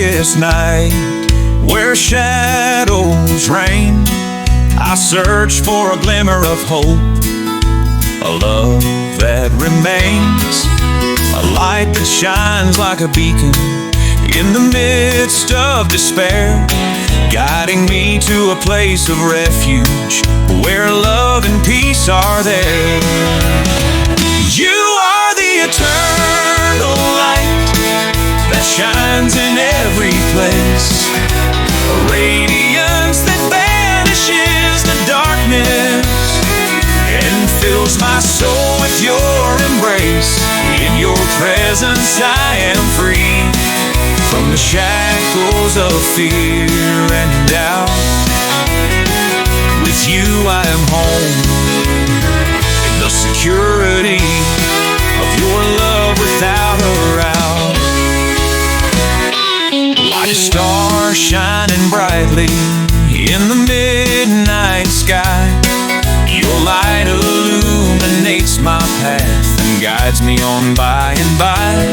darkest night, where shadows reign, I search for a glimmer of hope, a love that remains, a light that shines like a beacon in the midst of despair, guiding me to a place of refuge where love and peace are there. You are the eternal light that shines in every place, a radiance that banishes the darkness and fills my soul with your embrace. In your presence I am free from the shackles of fear and doubt. With you I am home, in the security of your love without a rout. Like a star shining brightly in the midnight sky, your light illuminates my path and guides me on by and by.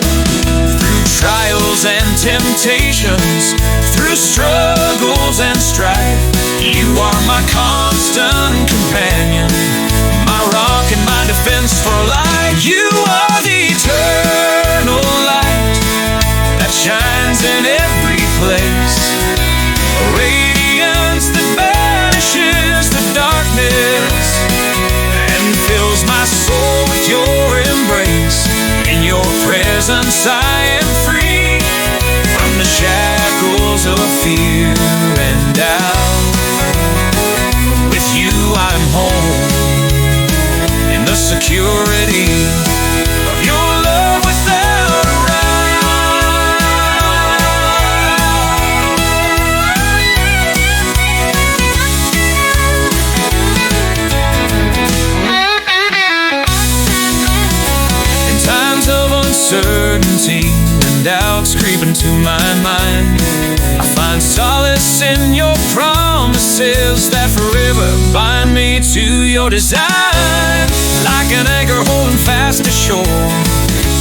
Through trials and temptations, through struggles and strife, you are my constant companion, my rock and my defense for life. You are the eternal light that shines in every place, a radiance that banishes the darkness and fills my soul with your embrace. In your presence I am free from the shackles of fear and doubt. With you I'm home, in the security of your love without a uncertainty and doubts creep into my mind, I find solace in your promises that forever bind me to your design. Like an anchor holding fast to shore,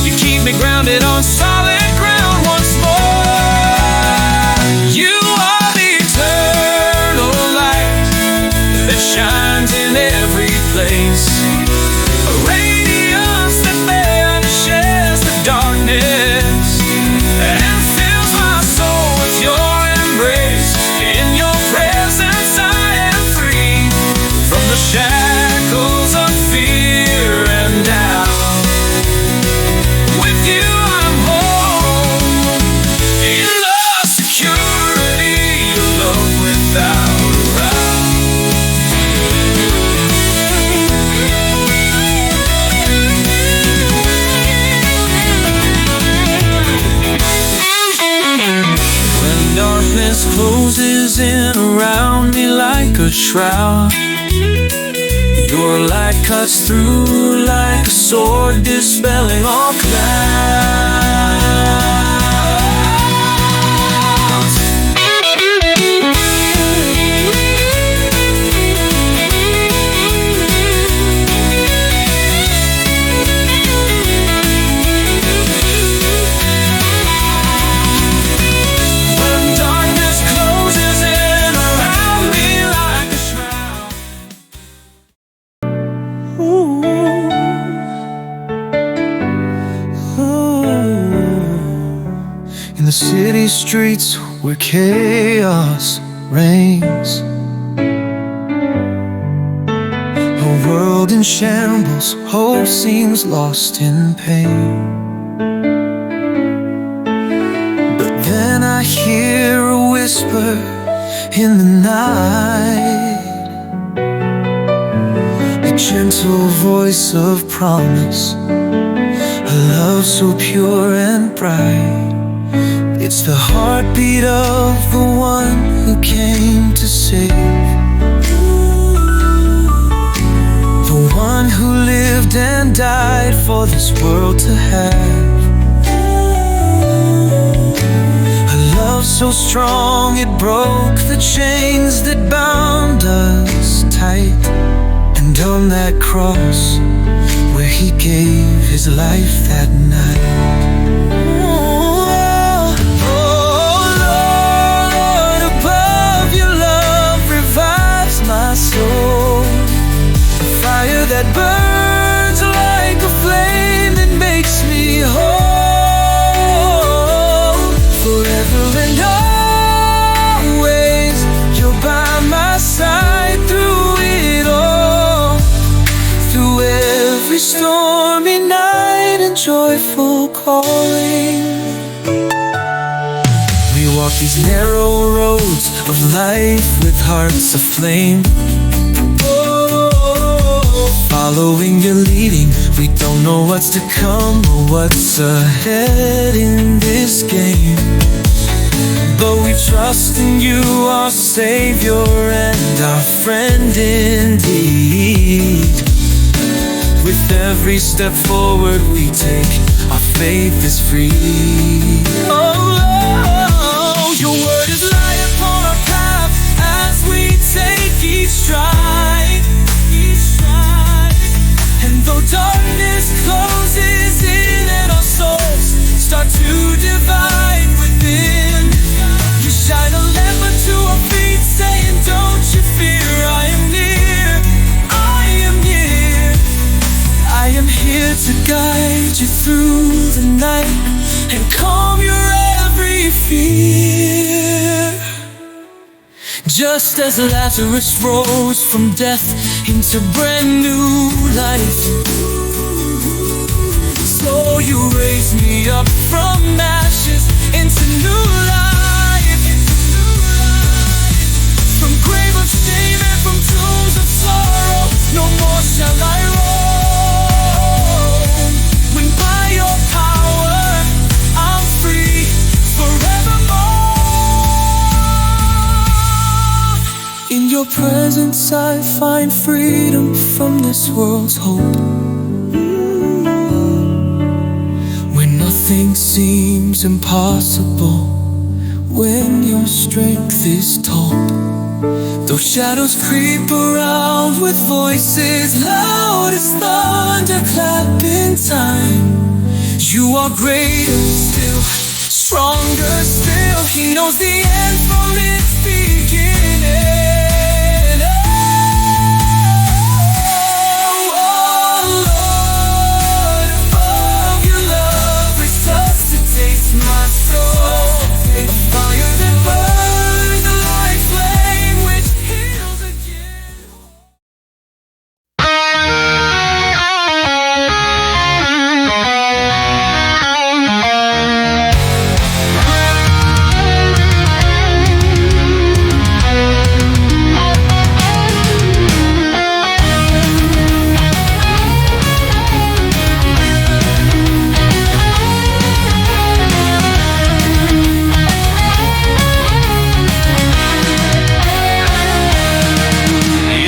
you keep me grounded on solid ground once more. You are the eternal light that shines in every place, a radiance that banishes the darkness and fills my soul with your embrace. In your presence I am free from the shackles of fear and doubt. With you I'm home, in the security of love without a rout. Darkness closes in around me like a shroud, your light cuts through like a sword, dispelling all clouds. In the city streets where chaos reigns, a world in shambles, hope seems lost in pain. But then I hear a whisper in the night, a gentle voice of promise, a love so pure and bright. It's the heartbeat of the one who came to save, the one who lived and died for this world to have. A love so strong it broke the chains that bound us tight. And on that cross where he gave his life that night, oh, burns like a flame that makes me whole. Forever and always, you're by my side through it all. Through every stormy night and joyful calling. We walk these narrow roads of life with hearts aflame. Following your leading, we don't know what's to come or what's ahead in this game. But we trust in you, our Savior and our friend indeed. With every step forward we take, our faith is free. Oh, your word is light upon our path as we take each stride. And though darkness closes in and our souls start to divide within, you shine a lamp unto our feet, saying, don't you fear, I am near, I am near. I am here to guide you through the night and calm your every fear. Just as Lazarus rose from death into brand new life, so you raise me up from ashes into new life. From grave of shame and from tombs of sorrow, no more shall I roam. When by your power I'm free forevermore. In your presence I find freedom from this world's hope. When nothing seems impossible, when your strength is told. Though shadows creep around with voices loud as thunder clap in time, you are greater still, stronger still. He knows the end from its beginning.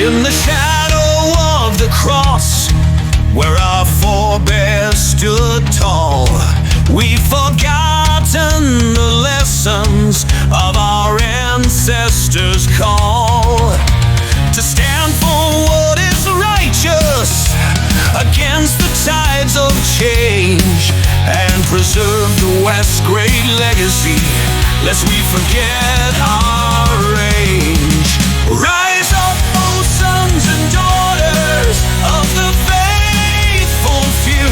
In the shadow of the cross, where our forebears stood tall, we've forgotten the lessons of our ancestors' call. To stand for what is righteous against the tides of change, and preserve the West's great legacy, lest we forget our range. Rise up, O sons and daughters of the faithful few.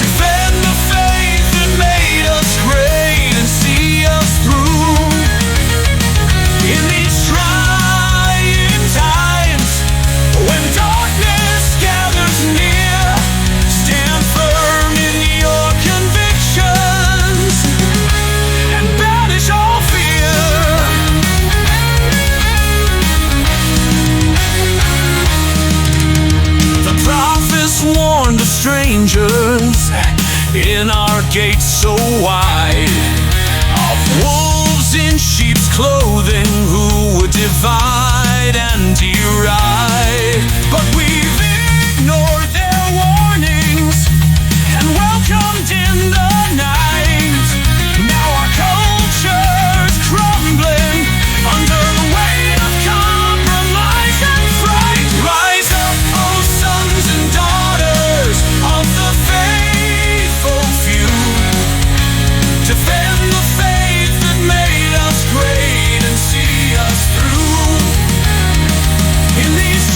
Defend the faith that made us great and see us through. In these trying times, when darkness gathers near, stand firm in your convictions and banish all fear. The prophets warned of strangers in our gates so wide, of wolves in sheep's clothing who would divide and deride. But we've ignored their warnings and welcomed in the night. Now our culture's crumbling under the weight of compromise and fright. Rise up, O sons and daughters of the faithful few. Defend the faith that made us great and see us through. In these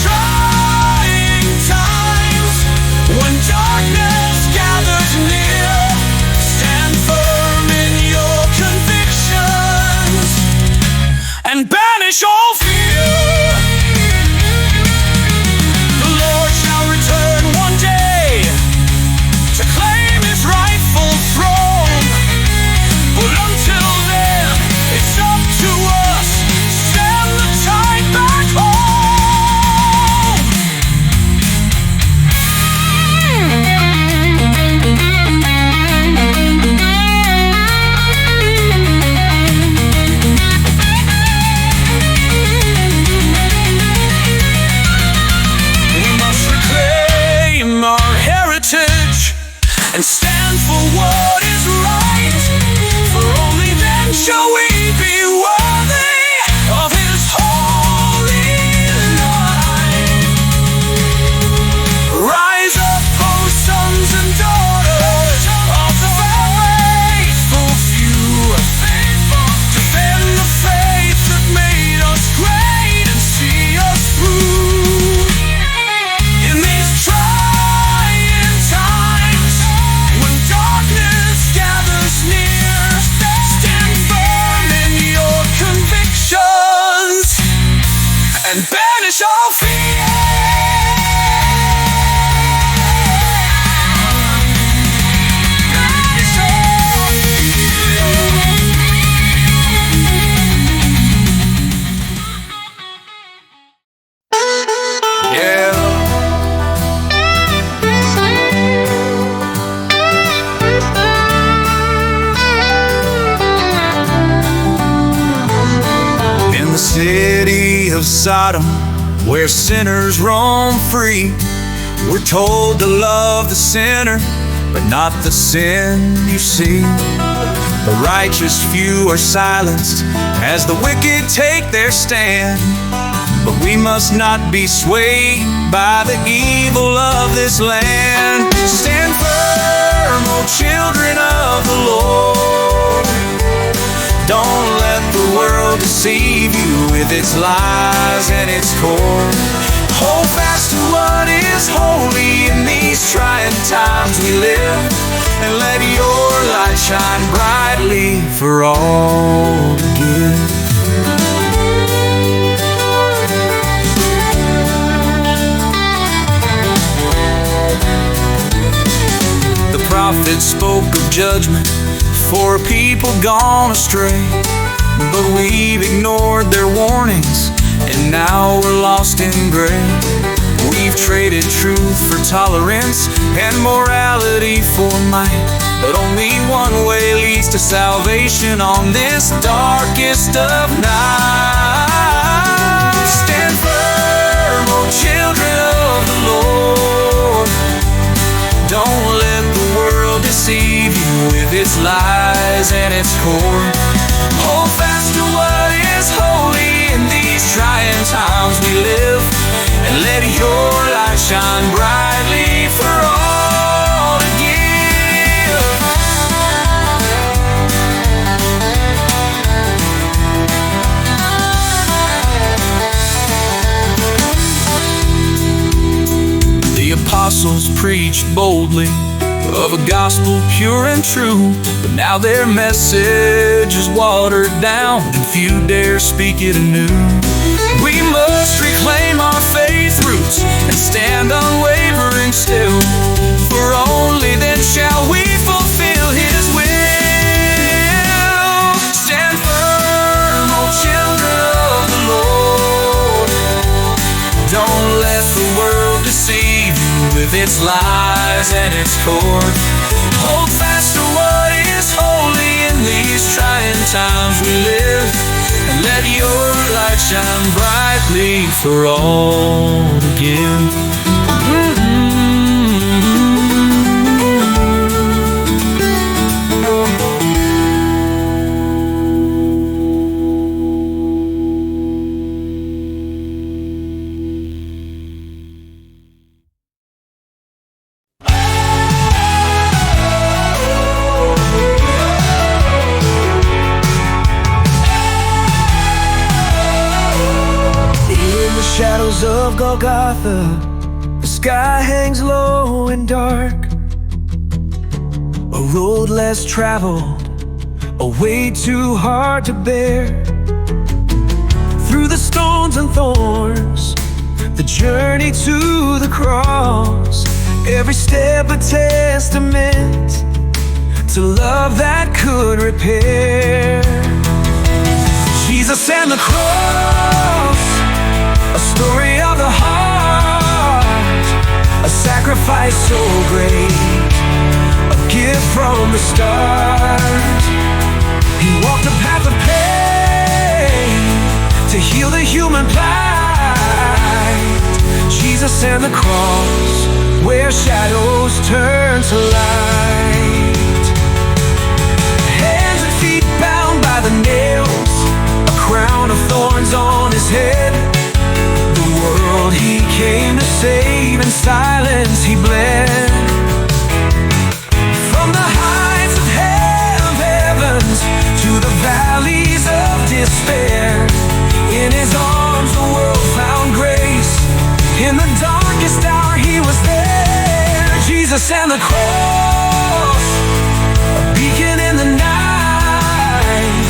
and stand for what is right, for only then shall we be worthy of His holy light. Rise up, O sons and daughters of the faithful few, defend the faith that made us great and see us through. In these trying times, when darkness gathers near, stand firm in your convictions and banish all fear. Banish all fear. Yeah. In the city of Sodom, where sinners roam free, we're told to love the sinner, but not the sin you see. The righteous few are silenced as the wicked take their stand, but we must not be swayed by the evil of this land. Stand firm, O children of the Lord. Don't let the world deceive you with its lies and its core. Hold fast to what is holy in these trying times we live, and let your light shine brightly for all to give. The prophet spoke of judgment for a people gone astray, but we've ignored their warnings, and now we're lost in gray. We've traded truth for tolerance and morality for might, but only one way leads to salvation on this darkest of nights. Stand firm, O children of the Lord. Don't let the world deceive you with its lies and its core. Hold fast to what is holy in these trying times we live, and let your light shine brightly for all to give. The apostles preached boldly of a gospel pure and true, but now their message is watered down and few dare speak it anew. We must reclaim our faith roots and stand unwavering still, for only then shall we fulfill His will. Stand firm, O children of the Lord. Don't let the world deceive you with its lies and its core. Hold fast to what is holy in these trying times we live, and let your light shine brightly for all to give. Shadows of Golgotha, the sky hangs low and dark. A road less traveled, a way too hard to bear. Through the stones and thorns, the journey to the cross, every step a testament to love that could repair. Jesus and the cross, a story of the heart, a sacrifice so great, a gift from the start. He walked a path of pain to heal the human plight. Jesus and the cross where shadows turn to light. Hands and feet bound by the nails, a crown of thorns on his head. The world he came to save, in silence he bled. From the heights of heavens to the valleys of despair, in his arms the world found grace. In the darkest hour he was there. Jesus and the cross, a beacon in the night,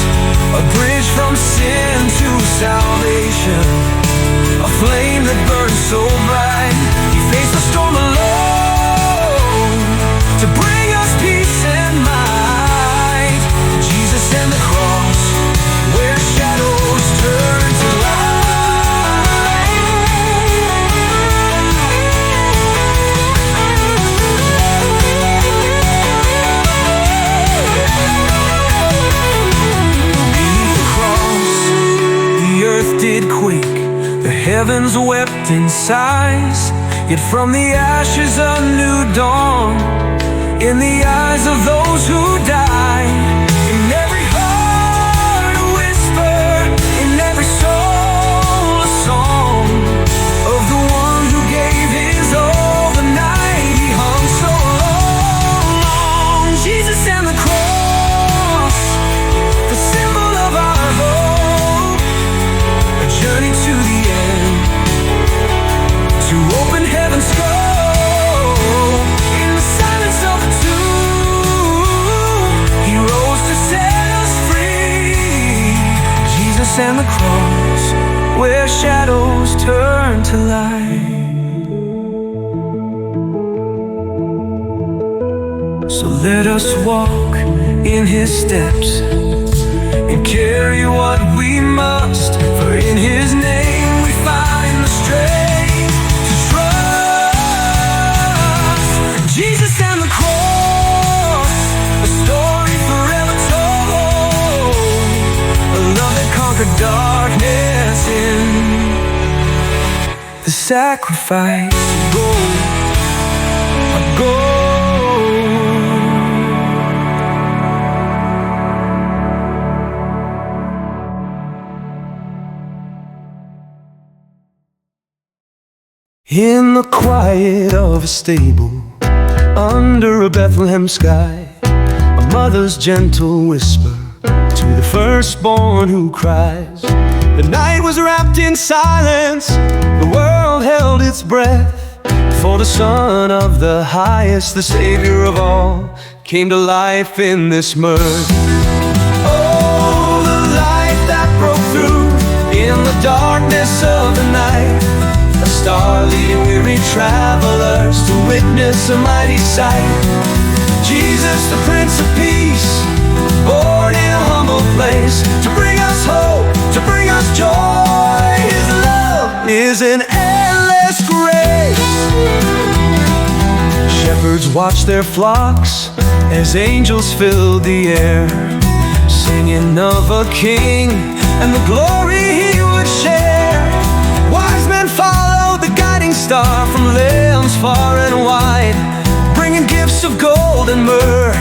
a bridge from sin to salvation, a flame that burns so bright. He faced the storm alone to bring us peace and might. Jesus and the cross, where shadows turn to light. Beneath the cross, the earth did quake, the heavens wept in sighs. Yet from the ashes a new dawn, in the eyes of those who died. In every heart a whisper, in every soul a song, of the one who gave his all the night he hung so long. Jesus and the cross, the symbol of our hope, a journey to the end, to open heaven's scroll. In the silence of the tomb, he rose to set us free. Jesus and the cross, where shadows turn to light. So let us walk in his steps and carry what we must, for in his name we find the strength to trust. Jesus and the cross, a story forever told, a love that conquered darkness in the sacrifice of gold, of gold. In the quiet of a stable, under a Bethlehem sky, a mother's gentle whisper to the firstborn who cries. The night was wrapped in silence, the world held its breath, for the Son of the highest, the Savior of all, came to life in this mirth. Oh, the light that broke through in the darkness of the night, a star leading weary travelers to witness a mighty sight. Jesus, the Prince of Peace, born in a humble place, to bring us hope, to bring us joy. His love is an endless grace. Shepherds watched their flocks as angels filled the air, singing of a king and the glory he would share. Wise men followed the guiding star from lands far and wide, bringing gifts of gold and myrrh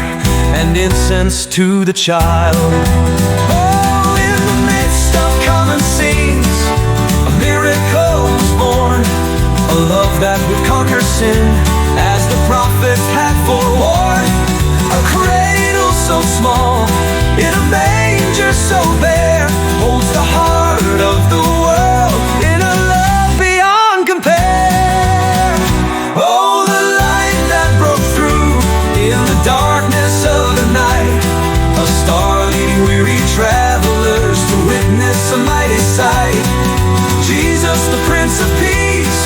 and incense to the child. Oh, in the midst of common scenes, a miracle was born, a love that would conquer sin, as the prophets had forewarned. A cradle so small, in a manger so bare, holds the heart of the world in a love beyond compare. Oh, the light that broke through in the darkness of the night, a star leading weary travelers to witness a mighty sight. Jesus, the Prince of Peace,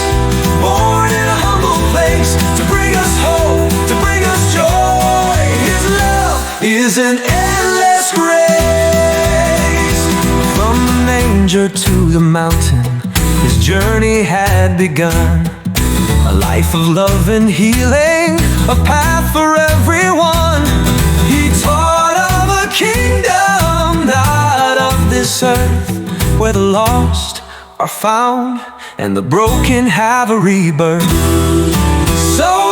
born in a humble place, to bring us hope, to bring us joy. His love is an endless grace. From the manger to the mountain, his journey had begun, a life of love and healing, a path for everyone. He taught of a kingdom not of this earth, where the lost are found and the broken have a rebirth. So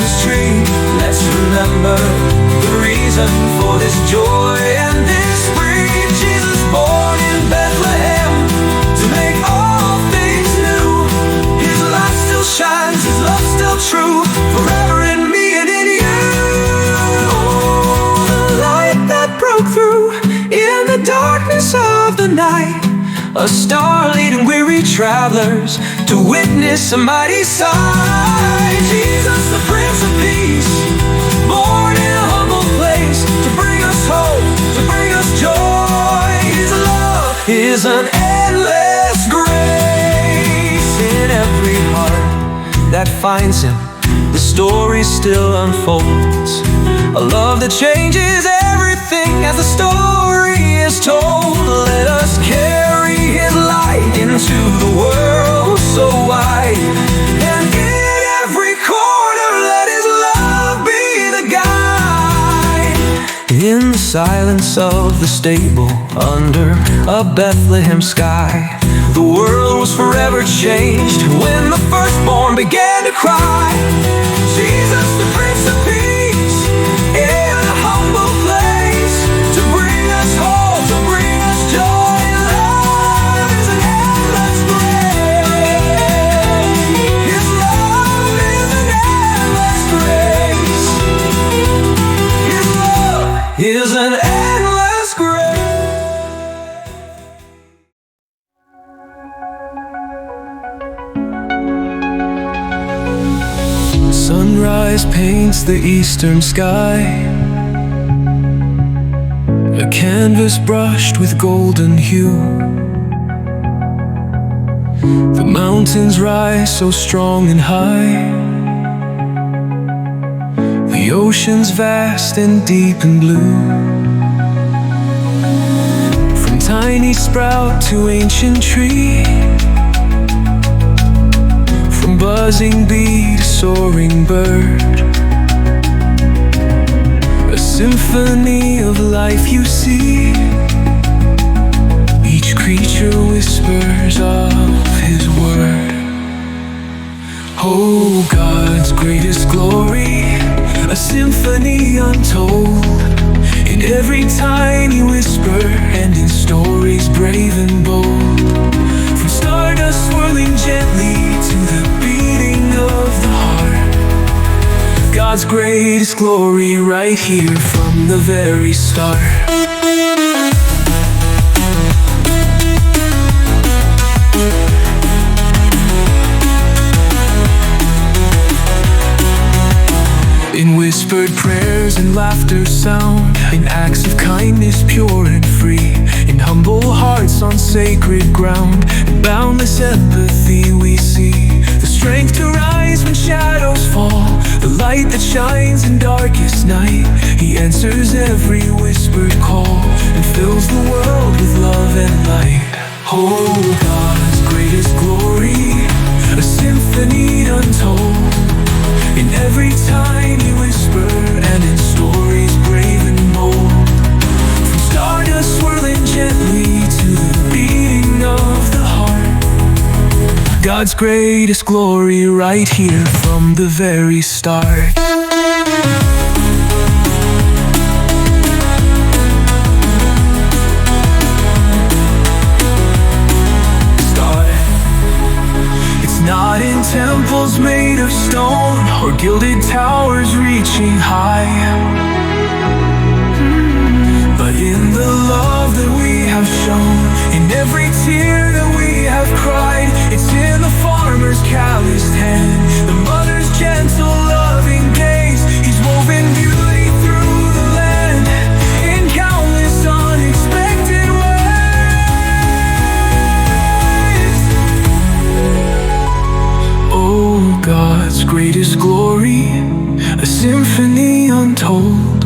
Christmas tree. Let's remember the reason for this joy and this spring. Jesus born in Bethlehem to make all things new. His light still shines, his love still true, forever in me and in you. Oh, the light that broke through in the darkness of the night, a star leading weary travelers to witness a mighty sight. Jesus, the Prince of Peace, born in a humble place to bring us hope, to bring us joy. His love is an endless grace. In every heart that finds him, the story still unfolds. A love that changes everything as the story is told. Let us carry his light into the world so wide, and in every corner let his love be the guide. In the silence of the stable under a Bethlehem sky, the world was forever changed when the firstborn began to cry. Jesus, the Prince of Peace, in a humble place to bring us hope, to bring us joy. Love is an endless grace. His love is an endless grace. His love is an endless grace. Sunrise paints the eastern sky, a canvas brushed with golden hue. The mountains rise so strong and high, the ocean's vast and deep and blue. From tiny sprout to ancient tree, from buzzing bee to soaring bird, a symphony of life you see. Each creature whispers of his word. Oh, God's greatest glory, a symphony untold, in every tiny whisper and in stories brave and bold. From stardust swirling gently to the beating of the heart, God's greatest glory right here from the very start. In whispered prayers and laughter sound, in acts of kindness pure and free, in humble hearts on sacred ground, in boundless empathy we see the strength to rise when shadows fall, the light that shines in darkest night. He answers every whispered call and fills the world with love and light. Oh, God's greatest glory, a symphony untold, in every tiny whisper and in stories brave and bold. From stardust swirling gently to the beating of the heart, God's greatest glory right here from the very start. Not in temples made of stone or gilded towers reaching high, but in the love that we have shown, in every tear that we have cried. It's in the farmer's calloused hand, the mother's gentle loving gaze. He's woven beauty through the land in countless unexpected ways. Oh, God's greatest glory, a symphony untold,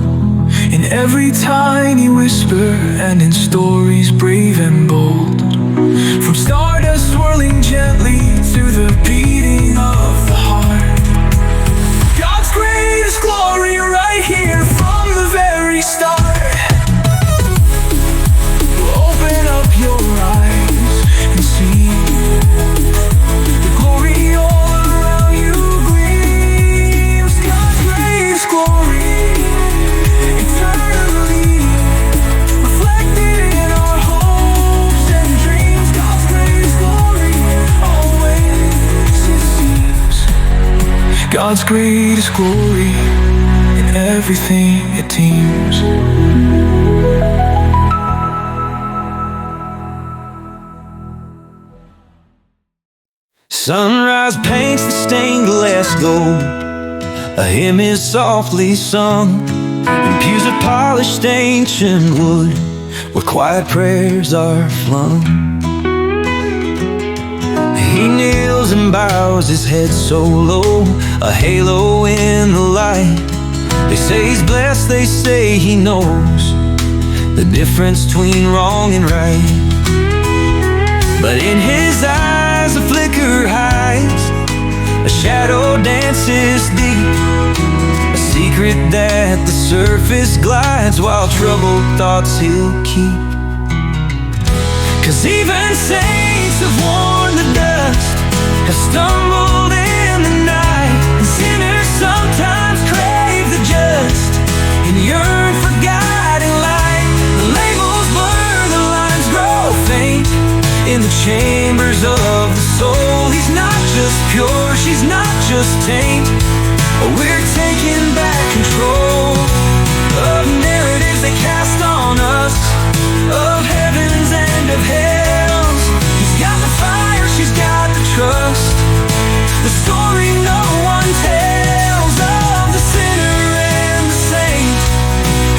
in every tiny whisper and in stories brave and bold. From stardust swirling gently to the beating of the heart, God's greatest glory right here from the very start. Open up your eyes and see the glory all around you gleams. God's God's greatest glory in everything it teems. Sunrise paints the stained glass gold, a hymn is softly sung, and pews of polished ancient wood, where quiet prayers are flung. He kneels and bows his head so low, a halo in the light. They say he's blessed, they say he knows the difference between wrong and right. But in his eyes a flicker hides, a shadow dances deep, a secret that the surface glides, while troubled thoughts he'll keep. 'Cause even saints have worn the dust, have stumbled in the night, and sinners sometimes crave the just and yearn for guiding light. The labels blur, the lines grow faint in the chambers of the soul. He's not just pure, she's not just taint. We're taking back control of narratives they cast on us, of heavens and of hells. He's got the fire, she's got the trust, the story no one tells, of the sinner and the saint,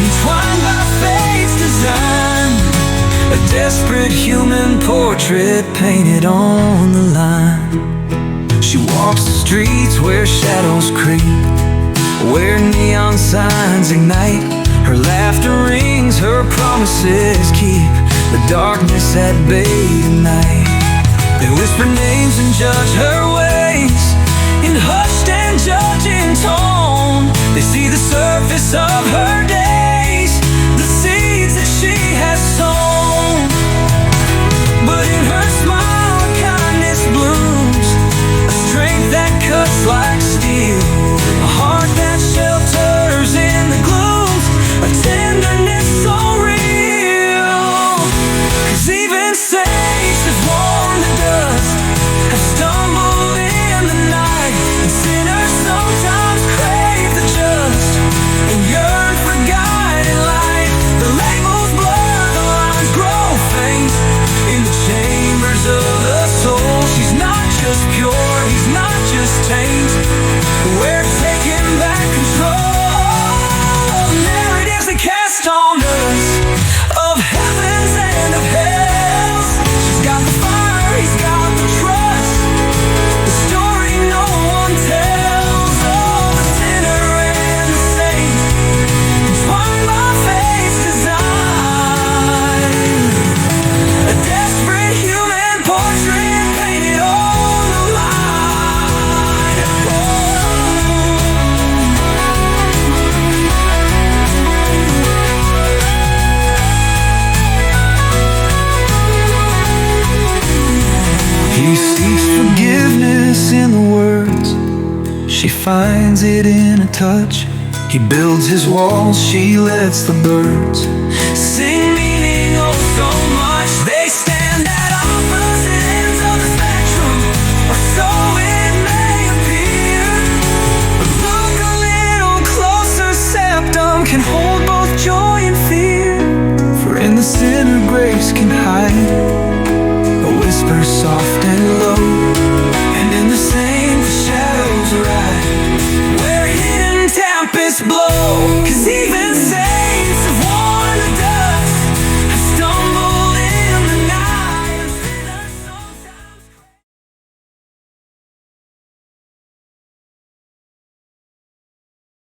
entwined by fate's design. A desperate human portrait painted on the line. She walks the streets where shadows creep, where neon signs ignite. Her laughter rings, her promises keep the darkness at bay tonight. They whisper names and judge her ways in hushed and judging tone. They see the surface of her days, the seeds that she has sown. But in her smile kindness blooms, a strength that cuts like steel, a heart that shelters in the glooms, a tenderness so real. 'Cause even saints have worn the dust, have stumbled in the night, and sinners sometimes crave the just and yearn for guiding light. The labels blur, the lines grow faint in the chambers of the soul. She's not just pure, he's not just taint. We're taking back control. Narratives they cast on us, of heavens and of hells. She's got the fire, he's got the trust, the story no one tells, of the sinner and the saint, entwined by fate's design. A desperate human portrait painted on the line. He seeks forgiveness in the words, she finds it in a touch. He builds his walls, she lets the birds sing